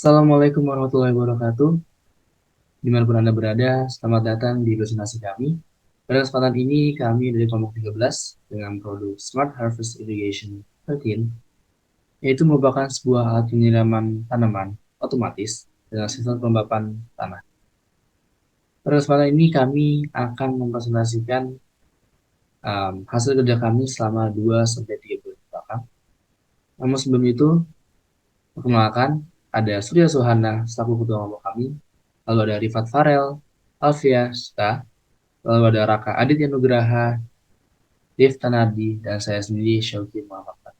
Assalamualaikum warahmatullahi wabarakatuh. Dimanapun Anda berada, selamat datang di presentasi kami. Pada kesempatan ini, kami dari kelompok 13 dengan produk Smart Harvest Irrigation 13, yaitu merupakan sebuah alat penyiraman tanaman otomatis dengan sistem pelembapan tanah. Pada kesempatan ini, kami akan mempresentasikan hasil kerja kami selama 2-3 bulan ke belakang. Namun sebelum itu, perkenalkan, ada Surya Sohana selaku ketua kelompok kami, lalu ada Rifat Farel, Alfia Suta, lalu ada Raka Aditya Nugraha, Dev Tanardi, dan saya sendiri Syauki Muhammad.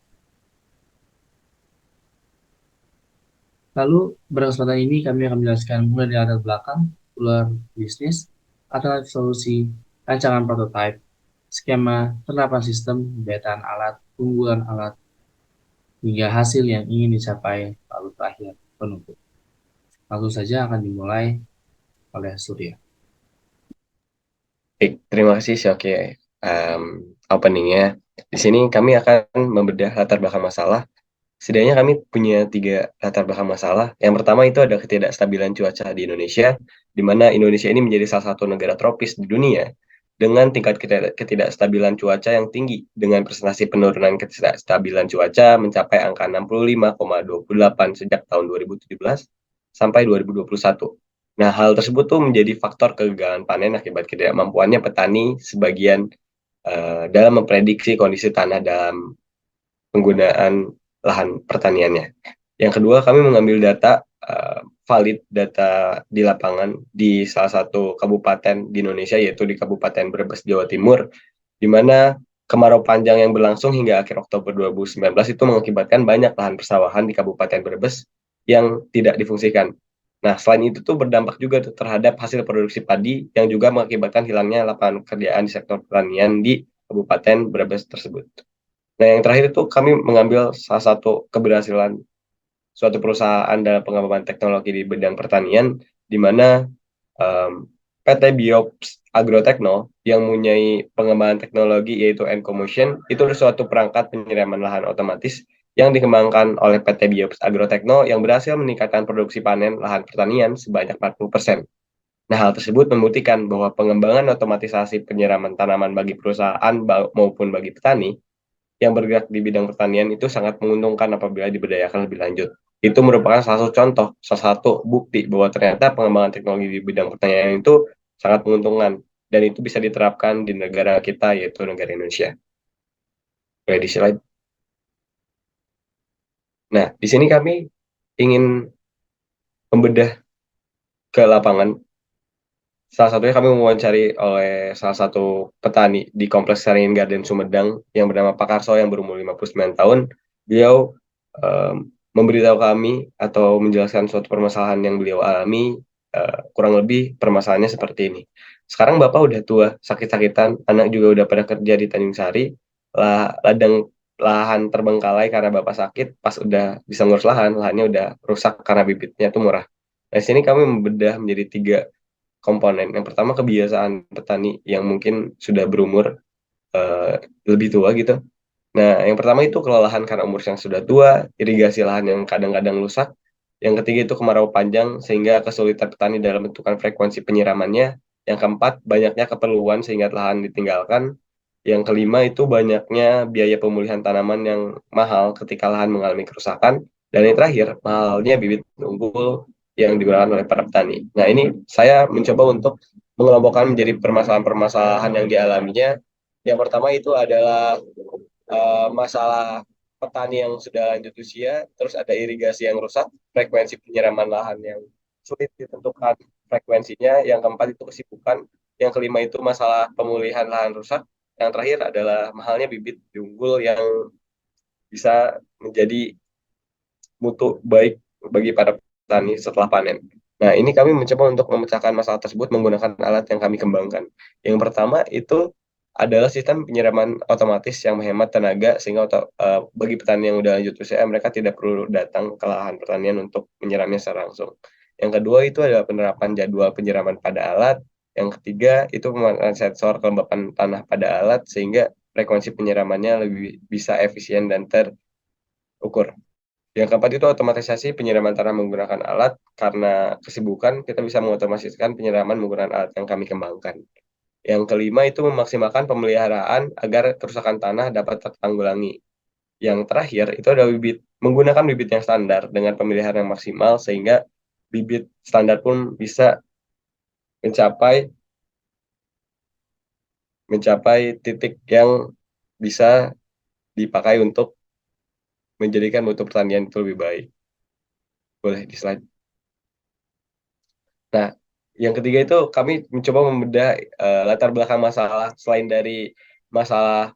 Lalu pada kesempatan ini kami akan menjelaskan mulai dari latar belakang, ular bisnis, alternatif solusi, rancangan prototipe, skema, penerapan sistem, dayaan alat, keunggulan alat, hingga hasil yang ingin dicapai, lalu terakhir penutup. Langsung saja akan dimulai oleh Surya. Baik, terima kasih Syoki um, openingnya. Di sini kami akan membedah latar belakang masalah. Setidaknya kami punya tiga latar belakang masalah. Yang pertama itu ada ketidakstabilan cuaca di Indonesia, di mana Indonesia ini menjadi salah satu negara tropis di dunia dengan tingkat ketidakstabilan cuaca yang tinggi, dengan presentasi penurunan ketidakstabilan cuaca mencapai angka 65,28 sejak tahun 2017 sampai 2021. Nah, hal tersebut tuh menjadi faktor kegagalan panen akibat ketidakmampuannya petani sebagian dalam memprediksi kondisi tanah dalam penggunaan lahan pertaniannya. Yang kedua, kami mengambil data valid data di lapangan di salah satu kabupaten di Indonesia, yaitu di Kabupaten Brebes, Jawa Timur, di mana kemarau panjang yang berlangsung hingga akhir Oktober 2019 itu mengakibatkan banyak lahan persawahan di Kabupaten Brebes yang tidak difungsikan. Nah, selain itu tuh berdampak juga tuh terhadap hasil produksi padi yang juga mengakibatkan hilangnya lapangan pekerjaan di sektor pertanian di Kabupaten Brebes tersebut. Nah, yang terakhir itu kami mengambil salah satu keberhasilan suatu perusahaan dalam pengembangan teknologi di bidang pertanian, di mana PT Biops Agrotechno yang mempunyai pengembangan teknologi yaitu Encomotion, itu suatu perangkat penyiraman lahan otomatis yang dikembangkan oleh PT Biops Agrotechno yang berhasil meningkatkan produksi panen lahan pertanian sebanyak 40%. Nah, hal tersebut membuktikan bahwa pengembangan otomatisasi penyiraman tanaman bagi perusahaan maupun bagi petani yang bergerak di bidang pertanian itu sangat menguntungkan apabila diberdayakan lebih lanjut. Itu merupakan salah satu contoh, salah satu bukti bahwa ternyata pengembangan teknologi di bidang pertanian itu sangat menguntungkan dan itu bisa diterapkan di negara kita yaitu negara Indonesia. Boleh di slide. Nah, di sini kami ingin membedah ke lapangan. Salah satunya kami mewawancari oleh salah satu petani di Kompleks Seringin Garden Sumedang yang bernama Pak Karso yang berumur 59 tahun. Beliau em, memberitahu kami atau menjelaskan suatu permasalahan yang beliau alami, kurang lebih permasalahannya seperti ini. Sekarang Bapak udah tua, sakit-sakitan, anak juga udah pada kerja di Tanjung Sari, ladang lahan terbengkalai karena Bapak sakit, pas udah bisa ngurus lahan, lahannya udah rusak karena bibitnya tuh murah. Nah, di sini kami membedah menjadi tiga komponen. Yang pertama kebiasaan petani yang mungkin sudah berumur eh, lebih tua gitu. Nah, yang pertama itu kelelahan karena umur yang sudah tua, irigasi lahan yang kadang-kadang rusak. Yang ketiga itu kemarau panjang sehingga kesulitan petani dalam menentukan frekuensi penyiramannya. Yang keempat, banyaknya keperluan sehingga lahan ditinggalkan. Yang kelima itu banyaknya biaya pemulihan tanaman yang mahal ketika lahan mengalami kerusakan. Dan yang terakhir, mahalnya bibit unggul yang digunakan oleh para petani. Nah, ini saya mencoba untuk mengelompokkan menjadi permasalahan-permasalahan yang dialaminya. Yang pertama itu adalah masalah petani yang sudah lanjut usia, terus ada irigasi yang rusak, frekuensi penyiraman lahan yang sulit ditentukan frekuensinya, yang keempat itu kesibukan, yang kelima itu masalah pemulihan lahan rusak, yang terakhir adalah mahalnya bibit unggul yang bisa menjadi mutu baik bagi para petani setelah panen. Nah, ini kami mencoba untuk memecahkan masalah tersebut menggunakan alat yang kami kembangkan. Yang pertama itu adalah sistem penyiraman otomatis yang menghemat tenaga sehingga bagi petani yang udah lanjut usia mereka tidak perlu datang ke lahan pertanian untuk menyiramnya secara langsung. Yang kedua itu adalah penerapan jadwal penyiraman pada alat. Yang ketiga itu pemakaian sensor kelembapan tanah pada alat sehingga frekuensi penyiramannya lebih bisa efisien dan terukur. Yang keempat itu otomatisasi penyiraman tanah menggunakan alat, karena kesibukan kita bisa mengotomatisasikan penyiraman menggunakan alat yang kami kembangkan. Yang kelima itu memaksimalkan pemeliharaan agar kerusakan tanah dapat tertanggulangi. Yang terakhir itu ada bibit, menggunakan bibit yang standar dengan pemeliharaan yang maksimal sehingga bibit standar pun bisa mencapai mencapai titik yang bisa dipakai untuk menjadikan mutu pertanian itu lebih baik. Boleh di slide. Nah, yang ketiga itu kami mencoba membedah latar belakang masalah. Selain dari masalah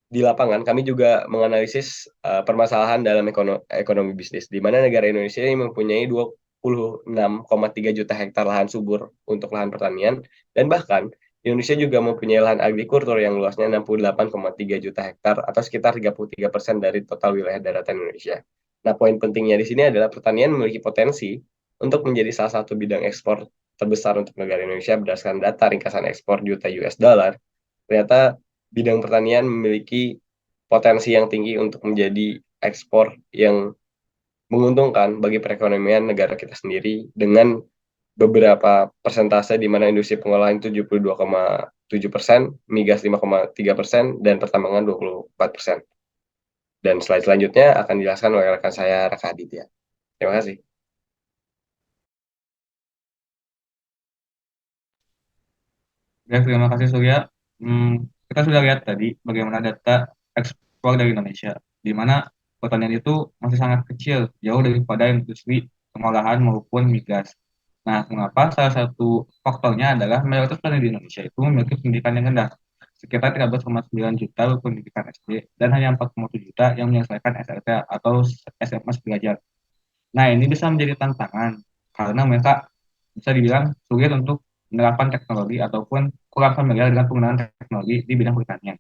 di lapangan, kami juga menganalisis permasalahan dalam ekonomi bisnis, di mana negara Indonesia ini mempunyai 26,3 juta hektar lahan subur untuk lahan pertanian, dan bahkan Indonesia juga mempunyai lahan agrikultur yang luasnya 68,3 juta hektar atau sekitar 33% dari total wilayah daratan Indonesia. Nah, poin pentingnya di sini adalah pertanian memiliki potensi untuk menjadi salah satu bidang ekspor terbesar untuk negara Indonesia berdasarkan data ringkasan ekspor juta US dollar. Ternyata bidang pertanian memiliki potensi yang tinggi untuk menjadi ekspor yang menguntungkan bagi perekonomian negara kita sendiri dengan beberapa persentase di mana industri pengolahan 72,7%, migas 5,3%, dan pertambangan 24%. Dan slide selanjutnya akan dijelaskan oleh rekan saya, Raka Aditya. Terima kasih. Ya, terima kasih Surya. Kita sudah lihat tadi bagaimana data ekspor dari Indonesia, di mana pertanian itu masih sangat kecil, jauh daripada industri pengolahan maupun migas. Nah, mengapa? Salah satu faktornya adalah mayoritas petani di Indonesia itu memiliki pendidikan yang rendah, sekitar 13,9 juta berpendidikan SD, dan hanya 4,7 juta yang menyelesaikan SLT atau SMA sederajat. Nah, ini bisa menjadi tantangan karena mereka bisa dibilang sulit untuk menerapkan teknologi ataupun kurang familiar dengan penggunaan teknologi di bidang pertanian.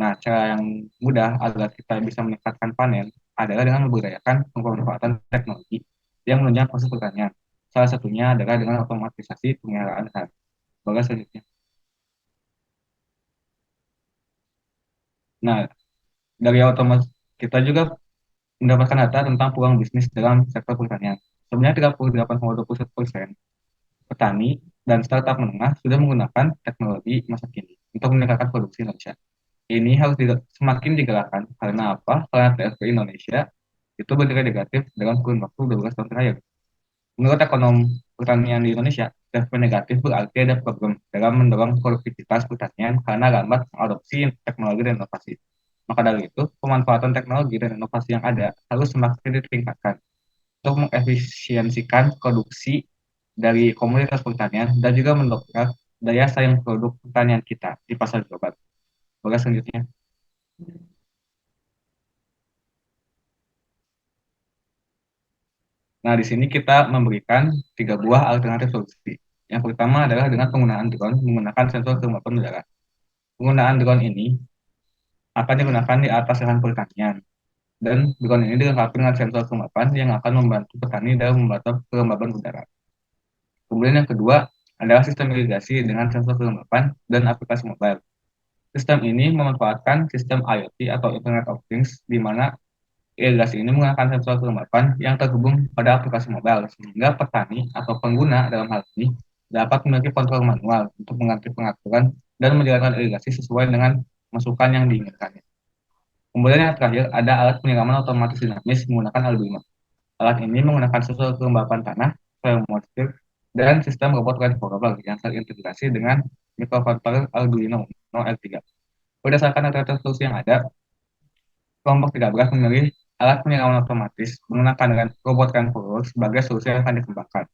Nah, cara yang mudah agar kita bisa meningkatkan panen adalah dengan memberdayakan pemanfaatan teknologi yang menunjang proses pertanian. Salah satunya adalah dengan otomatisasi pemeliharaan lahan. Bagus selanjutnya. Nah, dari otomatis kita juga mendapatkan data tentang peluang bisnis dalam sektor pertanian. Sebenarnya 38,21% petani dan startup menengah sudah menggunakan teknologi masa kini untuk meningkatkan produksi Indonesia. Ini harus semakin digerakkan karena apa? Karena TFP Indonesia itu berdiri negatif dalam kurun waktu 12 tahun terakhir. Menurut ekonom pertanian di Indonesia, TFP negatif berarti ada problem dalam mendorong produktivitas pertanian karena lambat mengadopsi teknologi dan inovasi. Maka dari itu, pemanfaatan teknologi dan inovasi yang ada harus semakin ditingkatkan untuk mengefisiensikan produksi dari komunitas pertanian dan juga mendongkrak daya saing produk pertanian kita di pasar global. Oke, selanjutnya. Nah, di sini kita memberikan 3 buah alternatif solusi. Yang pertama adalah dengan penggunaan drone menggunakan sensor kelembapan udara. Penggunaan drone ini akan digunakan di atas lahan pertanian, dan drone ini dilengkapi dengan sensor kelembapan yang akan membantu petani dalam memantau kelembaban udara. Kemudian yang kedua adalah sistem irigasi dengan sensor kelembapan dan aplikasi mobile. Sistem ini memanfaatkan sistem IoT atau Internet of Things, di mana irigasi ini menggunakan sensor kelembapan yang terhubung pada aplikasi mobile, sehingga petani atau pengguna dalam hal ini dapat memiliki kontrol manual untuk mengganti pengaturan dan menjalankan irigasi sesuai dengan masukan yang diinginkan. Kemudian yang terakhir ada alat penyiraman otomatis dinamis menggunakan Arduino. Alat ini menggunakan sensor kelembapan tanah, moisture, dan sistem robot controller yang terintegrasi dengan mikrokontroler Arduino Uno L3. Berdasarkan data solusi yang ada, kelompok 13 memilih alat penyiraman otomatis menggunakan dengan robot controller sebagai solusi yang akan dikembangkan.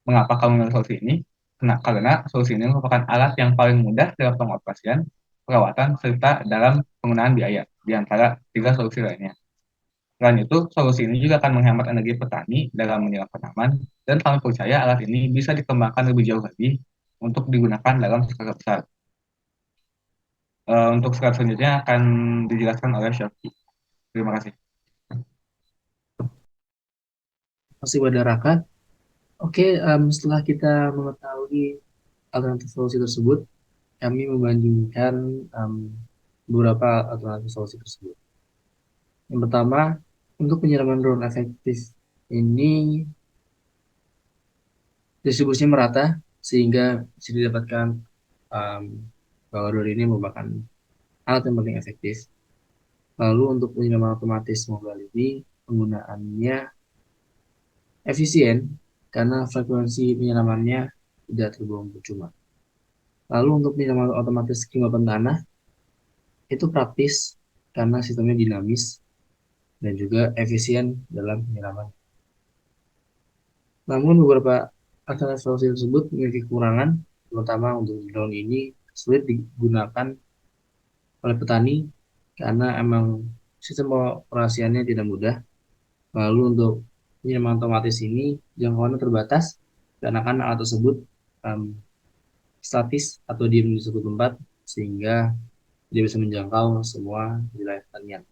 Mengapa kamu memilih solusi ini? Karena solusi ini merupakan alat yang paling mudah dalam pengoperasian, perawatan, serta dalam penggunaan biaya di antara 3 solusi lainnya. Selain itu, solusi ini juga akan menghemat energi petani dalam menyiram tanaman, dan kami percaya alat ini bisa dikembangkan lebih jauh lagi untuk digunakan dalam skala besar. Untuk skala selanjutnya akan dijelaskan oleh Syafie. Terima kasih. Masih pada Raka. Oke, setelah kita mengetahui alternatif solusi tersebut, kami membandingkan beberapa alternatif solusi tersebut. Yang pertama, Untuk penyiraman drone efektif ini distribusinya merata sehingga bisa didapatkan bahwa drone ini merupakan alat yang paling efektif. Lalu untuk penyiraman otomatis mobile ini penggunaannya efisien karena frekuensi penyiramannya tidak terbuang percuma. Lalu untuk penyiraman otomatis kelembapan tanah itu praktis karena sistemnya dinamis dan juga efisien dalam penyiraman. Namun beberapa alternatif solusi tersebut memiliki kekurangan, terutama untuk drone ini sulit digunakan oleh petani karena emang sistem operasiannya tidak mudah. Lalu untuk penyiraman otomatis ini jangkauannya terbatas karena kan alat tersebut um, statis atau diam di suatu tempat sehingga dia bisa menjangkau semua wilayah pertanian.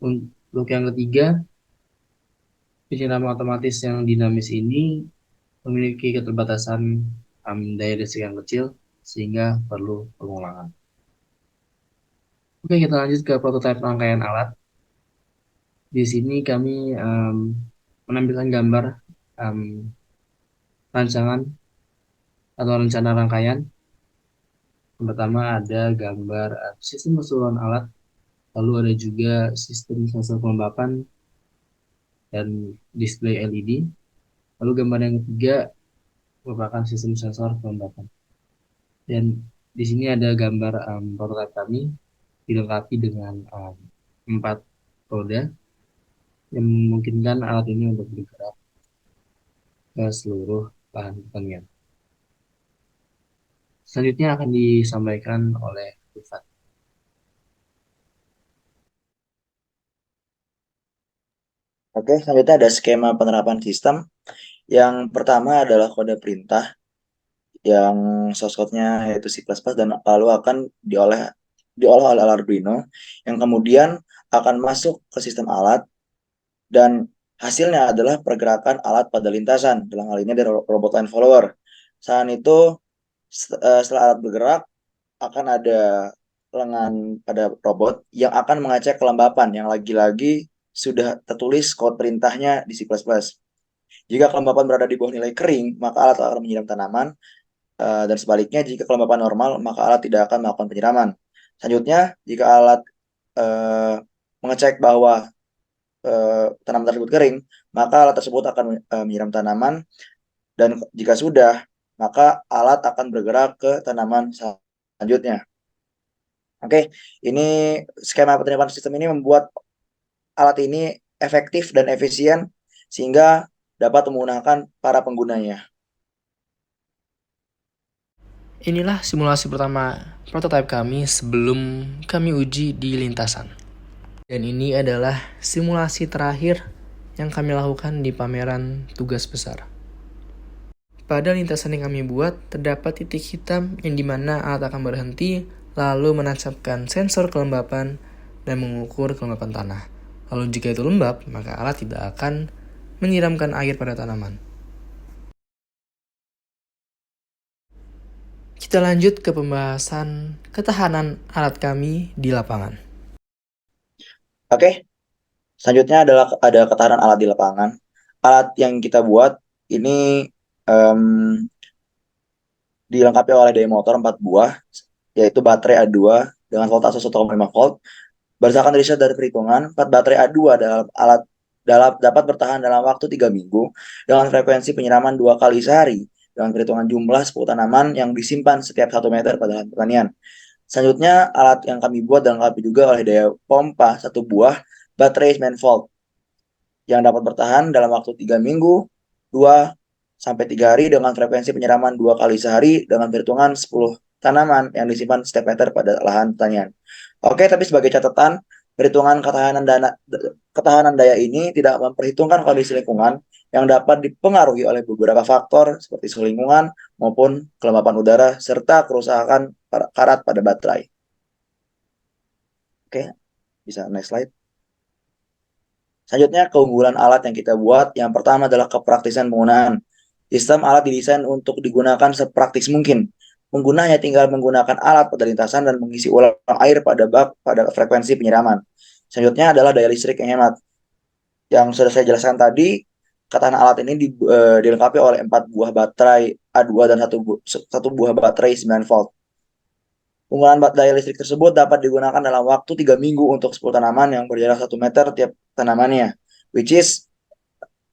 Untuk yang ketiga, penyiraman otomatis yang dinamis ini memiliki keterbatasan daya listrik yang kecil sehingga perlu pengulangan. Oke, kita lanjut ke prototipe rangkaian alat. Di sini kami menampilkan gambar um, rancangan atau rencana rangkaian. Yang pertama ada gambar sistem keseluruhan alat, lalu ada juga sistem sensor kelembapan dan display LED. Lalu gambar yang ketiga merupakan sistem sensor kelembapan. Dan di sini ada gambar prototipe kami dilengkapi dengan 4 roda yang memungkinkan alat ini untuk bergerak ke seluruh lahan pertanian. Selanjutnya akan disampaikan oleh Rifat. Oke, selanjutnya ada skema penerapan sistem. Yang pertama adalah kode perintah yang source code-nya yaitu C++ dan lalu akan diolah oleh Arduino yang kemudian akan masuk ke sistem alat dan hasilnya adalah pergerakan alat pada lintasan. Dalam hal ini ada robot line follower. Saat itu setelah alat bergerak akan ada lengan pada robot yang akan mengecek kelembapan yang lagi-lagi sudah tertulis kode perintahnya di C++. Jika kelembapan berada di bawah nilai kering, maka alat akan menyiram tanaman, dan sebaliknya jika kelembapan normal, maka alat tidak akan melakukan penyiraman. Selanjutnya, jika alat mengecek bahwa tanaman tersebut kering, maka alat tersebut akan menyiram tanaman, dan jika sudah, maka alat akan bergerak ke tanaman selanjutnya. Oke, ini skema penerapan sistem ini membuat alat ini efektif dan efisien sehingga dapat memudahkan para penggunanya. Inilah simulasi pertama prototipe kami sebelum kami uji di lintasan. Dan ini adalah simulasi terakhir yang kami lakukan di pameran tugas besar. Pada lintasan yang kami buat, terdapat titik hitam yang dimana alat akan berhenti, lalu menancapkan sensor kelembapan dan mengukur kelembapan tanah. Lalu jika itu lembab, maka alat tidak akan menyiramkan air pada tanaman. Kita lanjut ke pembahasan ketahanan alat kami di lapangan. Oke, selanjutnya adalah ada ketahanan alat di lapangan. Alat yang kita buat ini dilengkapi oleh daya motor 4 buah, yaitu baterai A2 dengan voltase 1,5 volt. Berdasarkan riset dari perhitungan, 4 baterai A2 dapat bertahan dalam waktu 3 minggu dengan frekuensi penyiraman 2 kali sehari dengan perhitungan jumlah 10 tanaman yang disimpan setiap 1 meter pada lahan pertanian. Selanjutnya, alat yang kami buat dilengkapi juga oleh daya pompa 1 buah baterai 9 volt yang dapat bertahan dalam waktu 3 minggu, 2-3 hari dengan frekuensi penyiraman 2 kali sehari dengan perhitungan 10 tanaman yang disimpan setiap meter pada lahan pertanian. Oke, tapi sebagai catatan, perhitungan ketahanan daya ini tidak memperhitungkan kondisi lingkungan yang dapat dipengaruhi oleh beberapa faktor seperti suhu lingkungan maupun kelembapan udara serta kerusakan karat pada baterai. Oke, bisa next slide. Selanjutnya, keunggulan alat yang kita buat. Yang pertama adalah kepraktisan penggunaan. Sistem alat didesain untuk digunakan sepraktis mungkin. Pengguna hanya tinggal menggunakan alat pada lintasan dan mengisi ulang air pada bak pada frekuensi penyiraman. Selanjutnya adalah daya listrik yang hemat. Yang sudah saya jelaskan tadi, ketahanan alat ini dilengkapi oleh 4 buah baterai A2 dan satu buah baterai 9 volt. Penggunaan daya listrik tersebut dapat digunakan dalam waktu 3 minggu untuk 10 tanaman yang berjarak 1 meter tiap tanamannya, which is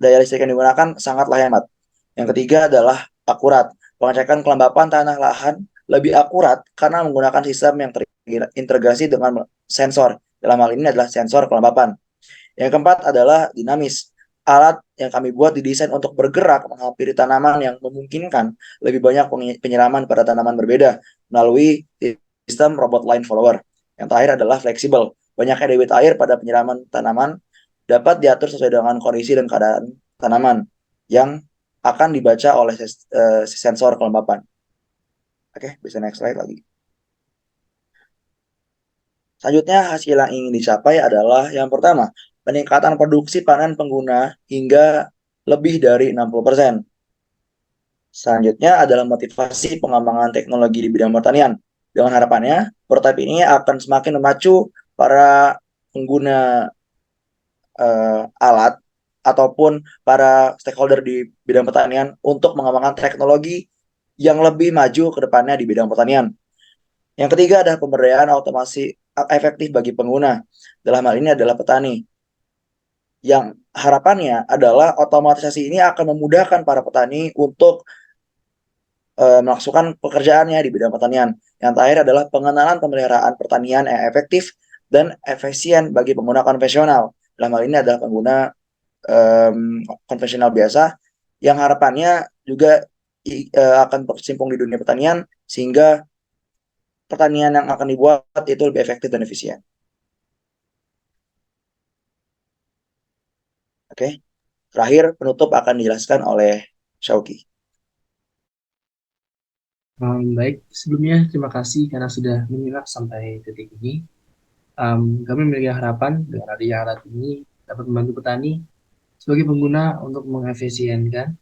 daya listrik yang digunakan sangatlah hemat. Yang ketiga adalah akurat. Pengecekan kelembapan tanah lahan lebih akurat karena menggunakan sistem yang terintegrasi dengan sensor. Dalam hal ini adalah sensor kelembapan. Yang keempat adalah dinamis. Alat yang kami buat didesain untuk bergerak menghampiri tanaman yang memungkinkan lebih banyak penyiraman pada tanaman berbeda melalui sistem robot line follower. Yang terakhir adalah fleksibel. Banyaknya debit air pada penyiraman tanaman dapat diatur sesuai dengan kondisi dan keadaan tanaman yang akan dibaca oleh sensor kelembapan. Oke, bisa next slide lagi. Selanjutnya, hasil yang ingin dicapai adalah yang pertama, peningkatan produksi panen pengguna hingga lebih dari 60%. Selanjutnya adalah motivasi pengembangan teknologi di bidang pertanian. Dengan harapannya, prototipe ini akan semakin memacu para pengguna alat ataupun para stakeholder di bidang pertanian untuk mengembangkan teknologi yang lebih maju ke depannya di bidang pertanian. Yang ketiga adalah pemberdayaan otomasi efektif bagi pengguna. Dalam hal ini adalah petani. Yang harapannya adalah otomatisasi ini akan memudahkan para petani untuk melakukan pekerjaannya di bidang pertanian. Yang terakhir adalah pengenalan pemeliharaan pertanian yang efektif dan efisien bagi pengguna konvensional. Dalam hal ini adalah pengguna konvensional biasa yang harapannya juga akan berkecimpung di dunia pertanian sehingga pertanian yang akan dibuat itu lebih efektif dan efisien. Oke. Terakhir penutup akan dijelaskan oleh Syauki. Baik, sebelumnya terima kasih karena sudah menyimak sampai detik ini. Kami memiliki harapan dengan adanya alat ini dapat membantu petani sebagai pengguna untuk mengefisienkan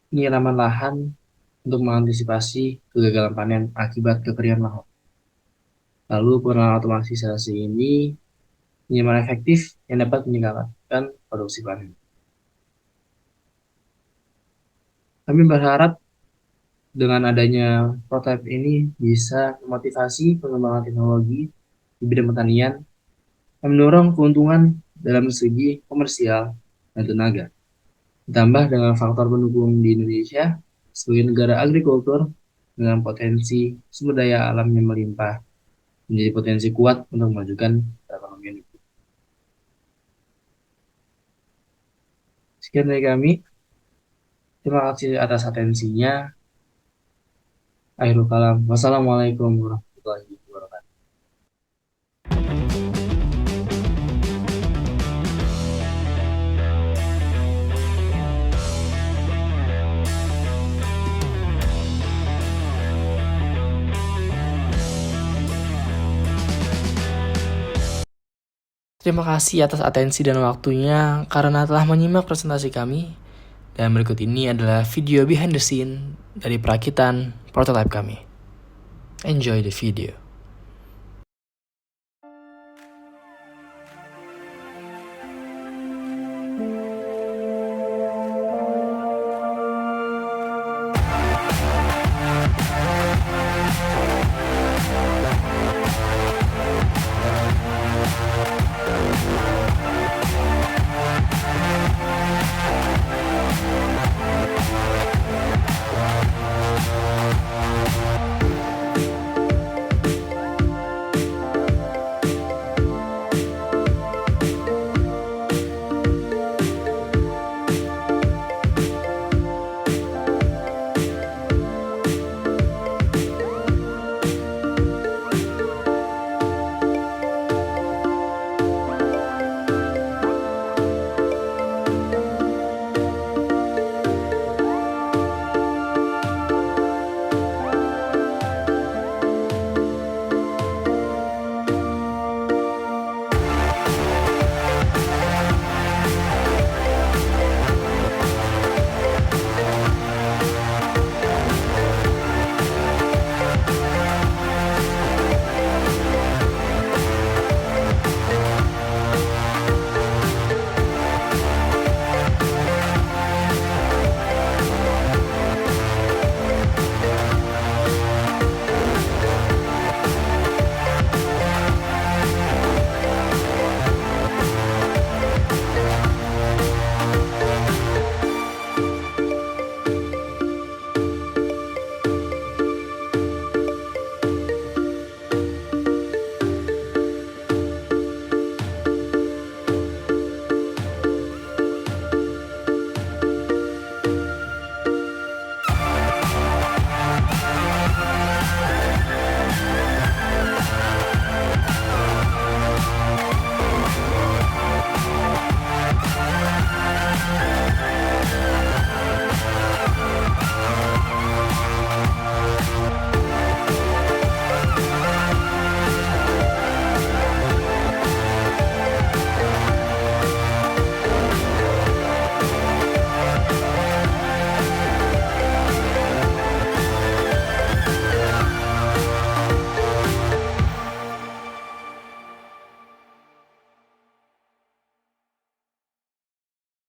penyiraman lahan untuk mengantisipasi kegagalan panen akibat kekeringan lahan. Lalu penggunaan otomatisasi ini penyiraman efektif yang dapat meningkatkan produksi panen. Kami berharap dengan adanya prototipe ini bisa memotivasi pengembangan teknologi di bidang pertanian dan mendorong keuntungan dalam segi komersial dan tenaga. Ditambah dengan faktor pendukung di Indonesia sebagai negara agrikultur dengan potensi sumber daya alam yang melimpah menjadi potensi kuat untuk memajukan perekonomian. Sekian dari kami. Terima kasih atas atensinya. Akhirul kalam. Wassalamualaikum warahmatullahi wabarakatuh. Terima kasih atas atensi dan waktunya karena telah menyimak presentasi kami. Dan berikut ini adalah video behind the scene dari perakitan prototipe kami. Enjoy the video.